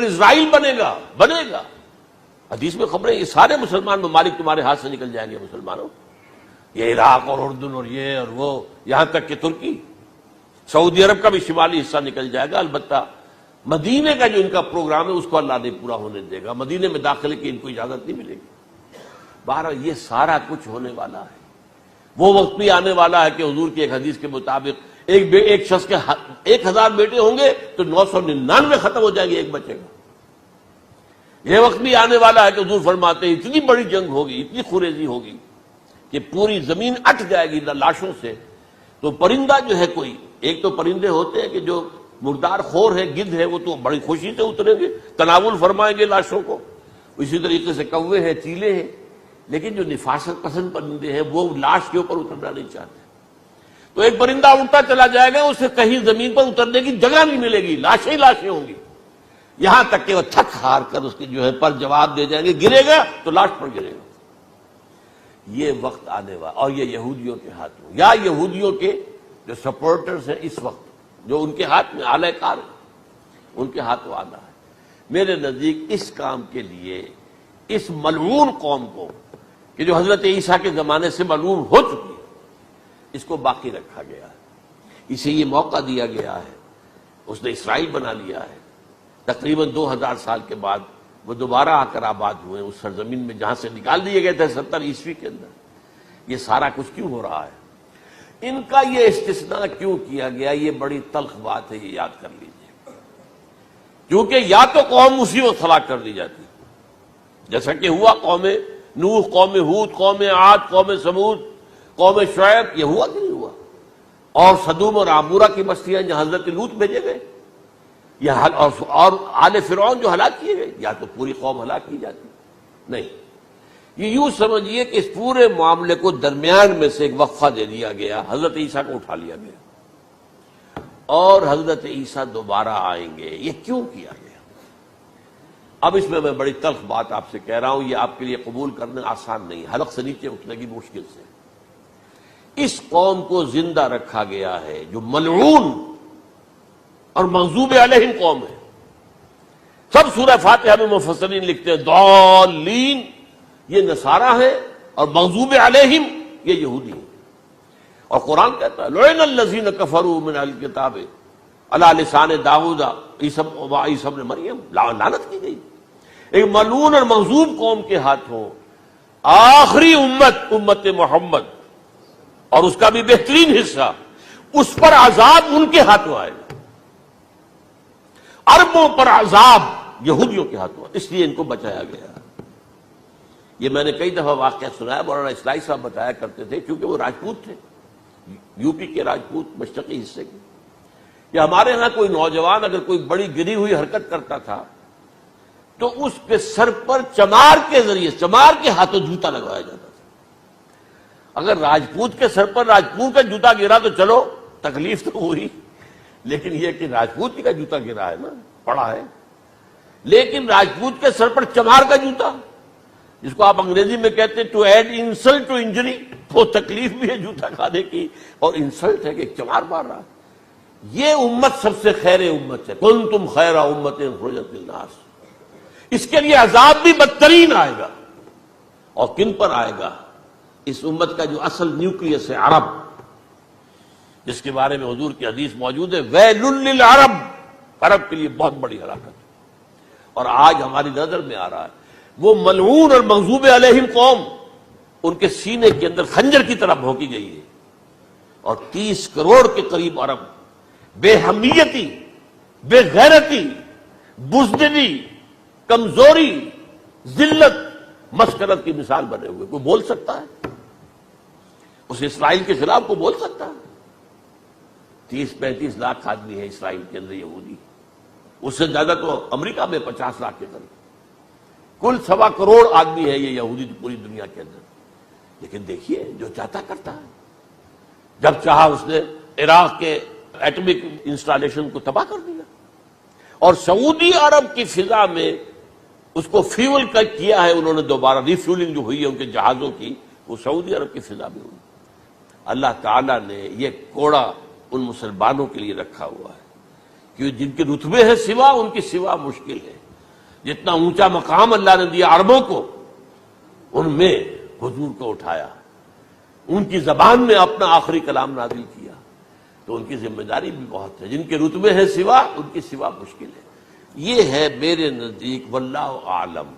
Capital اسرائیل بنے گا، بنے گا۔ حدیث میں خبریں، یہ سارے مسلمان ممالک تمہارے ہاتھ سے نکل جائیں گے مسلمانوں، یہ عراق اور اردن اور یہ اور وہ، یہاں تک کہ ترکی، سعودی عرب کا بھی شمالی حصہ نکل جائے گا۔ البتہ مدینے کا جو ان کا پروگرام ہے اس کو اللہ نہیں پورا ہونے دے گا، مدینے میں داخلے کی ان کو اجازت نہیں ملے گی۔ بہرحال یہ سارا کچھ ہونے والا ہے۔ وہ وقت بھی آنے والا ہے کہ حضور کی ایک حدیث کے مطابق ایک شخص کے 1000 بیٹے ہوں گے تو 999 ختم ہو جائیں گے، ایک بچے گا۔ یہ وقت بھی آنے والا ہے کہ حضور فرماتے ہیں اتنی بڑی جنگ ہوگی، اتنی خوریزی ہوگی کہ پوری زمین اٹھ جائے گی لاشوں سے۔ تو پرندہ جو ہے کوئی، ایک تو پرندے ہوتے ہیں کہ جو مردار خور ہے، گدھ ہے، وہ تو بڑی خوشی سے اتریں گے، تناول فرمائیں گے لاشوں کو۔ اسی طریقے سے کوے ہیں، چیلے ہیں، لیکن جو نفاست پسند پرندے ہیں وہ لاش کے اوپر اترنا نہیں چاہتے۔ تو ایک پرندہ اڑتا چلا جائے گا، اسے کہیں زمین پر اترنے کی جگہ نہیں ملے گی، لاشیں ہی لاشیں ہوں گی، یہاں تک کہ وہ تھک ہار کر اس کی جو ہے پر جواب دے جائیں گے، گرے گا تو لاش پر گرے گا۔ یہ وقت آنے والا، اور یہ یہودیوں کے ہاتھوں، یا یہودیوں کے جو سپورٹرز ہیں اس وقت، جو ان کے ہاتھ میں آلہ کار ہے، ان کے ہاتھوں آنا ہے۔ میرے نزدیک اس کام کے لیے اس ملعون قوم کو، کہ جو حضرت عیسیٰ کے زمانے سے ملعون ہو چکی ہے، اس کو باقی رکھا گیا ہے، اسے یہ موقع دیا گیا ہے۔ اس نے اسرائیل بنا لیا ہے، تقریباً 2000 سال کے بعد وہ دوبارہ آ کر آباد ہوئے اس سرزمین میں جہاں سے نکال دیے گئے تھے 70 عیسوی کے اندر۔ یہ سارا کچھ کیوں ہو رہا ہے؟ ان کا یہ استثناء کیوں کیا گیا؟ یہ بڑی تلخ بات ہے، یہ یاد کر لیجیے۔ کیونکہ یا تو قوم اسی وقت ہلاک کر دی جاتی، جیسا کہ ہوا قوم نوح، قوم ہود، قوم عاد، قوم سمود، قوم شعیب، یہ ہوا کہ نہیں ہوا؟ اور سدوم اور عمورہ کی بستیاں جہاں حضرت لوط بھیجے گئے، اور آل فرعون جو ہلاک کیے گئے، یا تو پوری قوم ہلاک کی جاتی؟ نہیں، یہ یوں سمجھیے کہ اس پورے معاملے کو درمیان میں سے ایک وقفہ دے دیا گیا، حضرت عیسیٰ کو اٹھا لیا گیا، اور حضرت عیسیٰ دوبارہ آئیں گے۔ یہ کیوں کیا گیا؟ اب اس میں بڑی تلخ بات آپ سے کہہ رہا ہوں، یہ آپ کے لیے قبول کرنا آسان نہیں، حلق سے نیچے اٹھنے کی مشکل سے۔ اس قوم کو زندہ رکھا گیا ہے جو ملعون اور مغضوب علیہم قوم ہے۔ سب سورہ فاتحہ میں مفسرین لکھتے ہیں ضالین، یہ نصارہ ہے، اور مغضوب علیہم یہ یہودی ہیں۔ اور قرآن کہتا ہے لعن الذین کفروا من اہل الکتاب علی لسان داؤد عیسی ابن مریم، لعنت کی گئی ایک ملعون اور مغضوب قوم کے ہاتھوں۔ آخری امت محمد، اور اس کا بھی بہترین حصہ، اس پر عذاب ان کے ہاتھوں آئے گا، عربوں پر عذاب یہودیوں کے ہاتھوں، اس لیے ان کو بچایا گیا۔ یہ میں نے کئی دفعہ واقعہ سنایا، مولانا اسلائی صاحب بتایا کرتے تھے، کیونکہ وہ راجپوت تھے، یو پی کے راجپوت، مشرقی حصے کے، کہ ہمارے ہاں کوئی نوجوان اگر کوئی بڑی گری ہوئی حرکت کرتا تھا تو اس کے سر پر چمار کے ذریعے، چمار کے ہاتھوں جوتا لگوایا جاتا تھا۔ اگر راجپوت کے سر پر راجپوت کا جوتا گرا تو چلو تکلیف تو ہوئی، لیکن یہ کہ راجپوت کا جوتا گرا ہے نا، پڑا ہے، لیکن راجپوت کے سر پر چمار کا جوتا، جس کو آپ انگریزی میں کہتے ہیں to add insult to injury, وہ تکلیف بھی ہے جوتا کھانے کی، اور انسلٹ ہے کہ چمار مار رہا ہے۔ یہ امت سب سے خیر امت ہے، کنتم خیر امت اخرجت للناس۔ اس کے لیے عذاب بھی بدترین آئے گا، اور کن پر آئے گا؟ اس امت کا جو اصل نیوکلیس ہے عرب، جس کے بارے میں حضور کی حدیث موجود ہے ویل للعرب، عرب کے لیے بہت بڑی ہلاکت ہے۔ اور آج ہماری نظر میں آ رہا ہے وہ ملعون اور مغضوب علیہم قوم، ان کے سینے کے اندر خنجر کی طرح بھونکی گئی ہے، اور 30 کروڑ کے قریب عرب بے حمیتی، بے غیرتی، بزدلی، کمزوری، ذلت، مسکرت کی مثال بنے ہوئے۔ کوئی بول سکتا ہے اس اسرائیل کے خلاف؟ کوئی بول سکتا ہے؟ 30-35 لاکھ آدمی ہے اسرائیل کے اندر یہودی، اس سے زیادہ تو امریکہ میں 50 لاکھ کے قریب، کل 1.25 کروڑ آدمی ہے یہ یہودی پوری دنیا کے اندر۔ لیکن دیکھیے جو چاہتا کرتا ہے، جب چاہا اس نے عراق کے ایٹمک انسٹالیشن کو تباہ کر دیا، اور سعودی عرب کی فضا میں اس کو فیول کیا ہے انہوں نے، دوبارہ ری فیولنگ جو ہوئی ہے ان کے جہازوں کی، وہ سعودی عرب کی فضا میں ہوئی۔ اللہ تعالیٰ نے یہ کوڑا ان مسلمانوں کے لیے رکھا ہوا ہے کہ جن کے رتبے ہیں سوا، ان کی سوا مشکل ہے۔ جتنا اونچا مقام اللہ نے دیا عربوں کو، ان میں حضور کو اٹھایا، ان کی زبان میں اپنا آخری کلام نازل کیا، تو ان کی ذمہ داری بھی بہت ہے۔ جن کے رتبے ہیں سوا، ان کی سوا مشکل ہے۔ یہ ہے میرے نزدیک واللہ اعلم